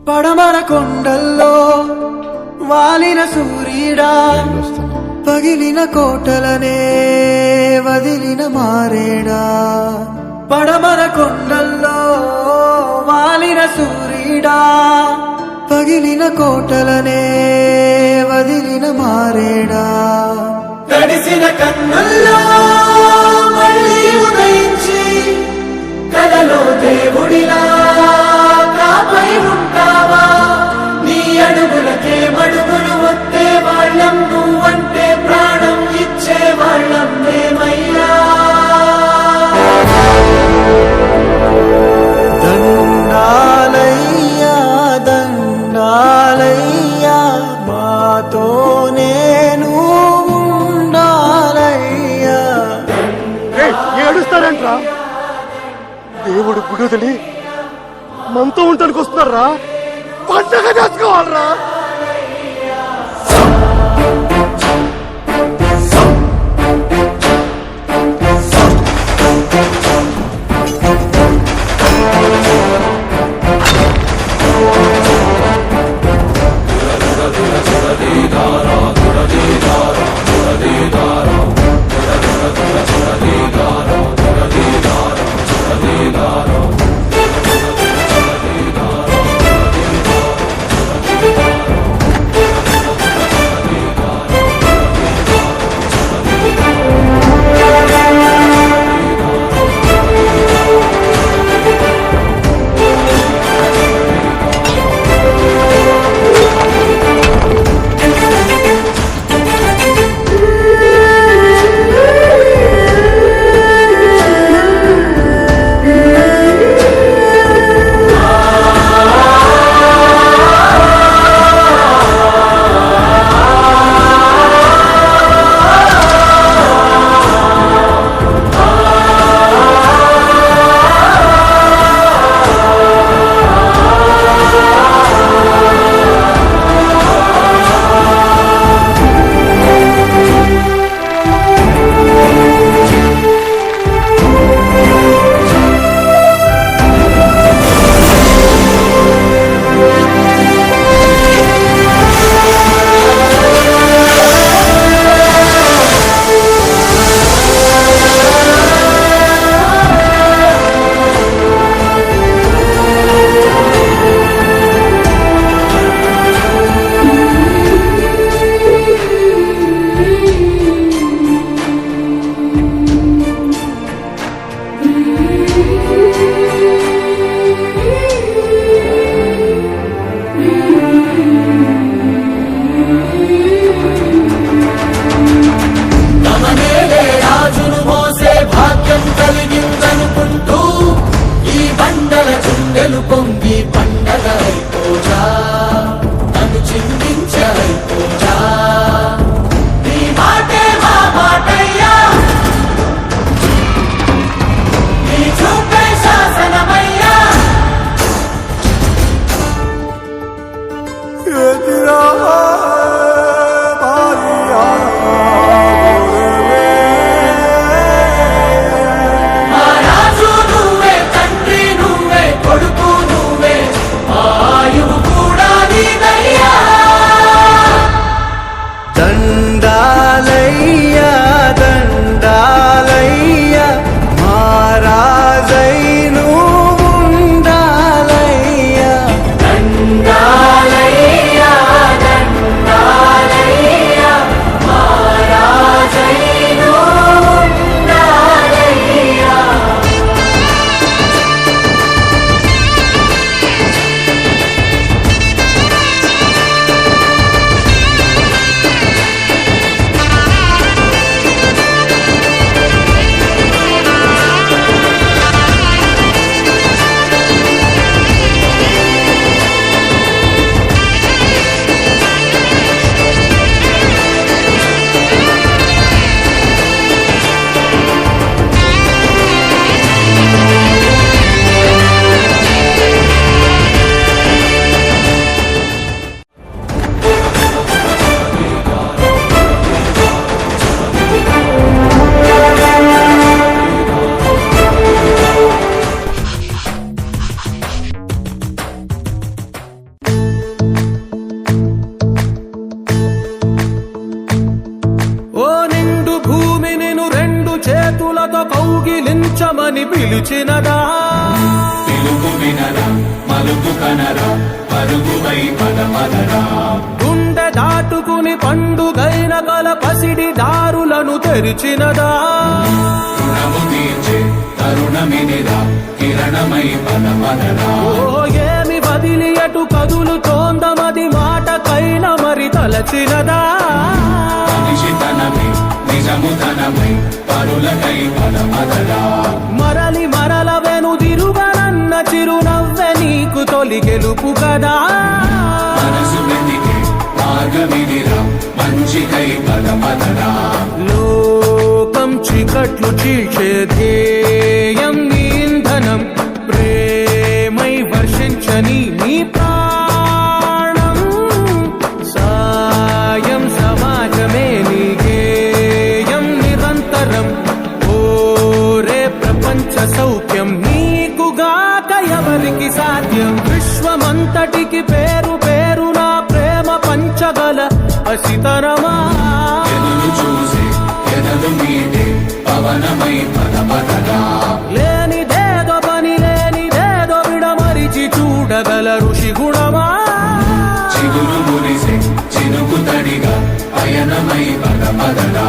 పడమర కొండల్లో వాలిన సూర్యుడా పగిలిన కోటలనే వదిలిన మారేడా పడమర కొండల్లో వాలిన సూర్యుడా పగిలిన కోటలనే వదిలిన మారేడా తడిసిన కన్నుల్లో మళ్ళీ ఉదయించి కలలో దేవుడిలా కాపై ఉంటావా నీ అడుగులకే మడుగులు వస్తే వాళ్ళం నువ్వంటే ప్రాణం ఇచ్చే వాళ్ళం మేమయ్యా దండాలయ్యా దండాలయ్యా మాతో నేను ఉండాలయ్యా ఏడుస్తారంట్రా దేవుడు గుడుదని మనతో ఉండడానికి వస్తున్నారా పండగ చేసుకోవాలరా పొంగి పండగ అయిపోజా నన్ను చిందించైపోజా నీ మాటే మా మాటయ్యా నీ చూపే శాసనమయ్యా ఎదురా కొడుకు నువ్వే కనరా మలుపు కనరా పరుగువై పద పదరా గుండె దాటుకుని పండుగైన కల పసిడి దారులను తెరిచినదా రుణము తీర్చే తరుణమినిరా కిరణమై పద పదరా ఓ ఏమి బదిలి అటు కదులుతోందమది మాటకైన మరి తలచినదా మనిషితనమై నిజముతనమై పరులకై పద పదరా మరలి మరల వెనుదిరుగనన్న చిరునవ్వె నీకు తొలి గెలుపు కదా మనసు వెతికే మార్గమిదిరా మంచికై పద పదరా లోకం చీకట్లు చీల్చే ధ్యేయం నీ ఇంధనం ప్రేమై వర్షించని నీ ప్రాణం సాయం సమాజమే నీ గేయం నిరంతరం ఓరే ప్రపంచ సౌఖ్యం నీకుగాక ఎవరికి సాధ్యం విశ్వమంతటికి పేరు పేరు నా ప్రేమ పంచగల అసితరమా ఎదురు చూసే ఎదలు మీటే పవనమై పద పదరా లేనిదేదో పని లేనిదేదో విడమరిచి చూడగల ఋషి గుణమా చిగురు మురిసే చినుకు తడిగా పయనమై పద పదరా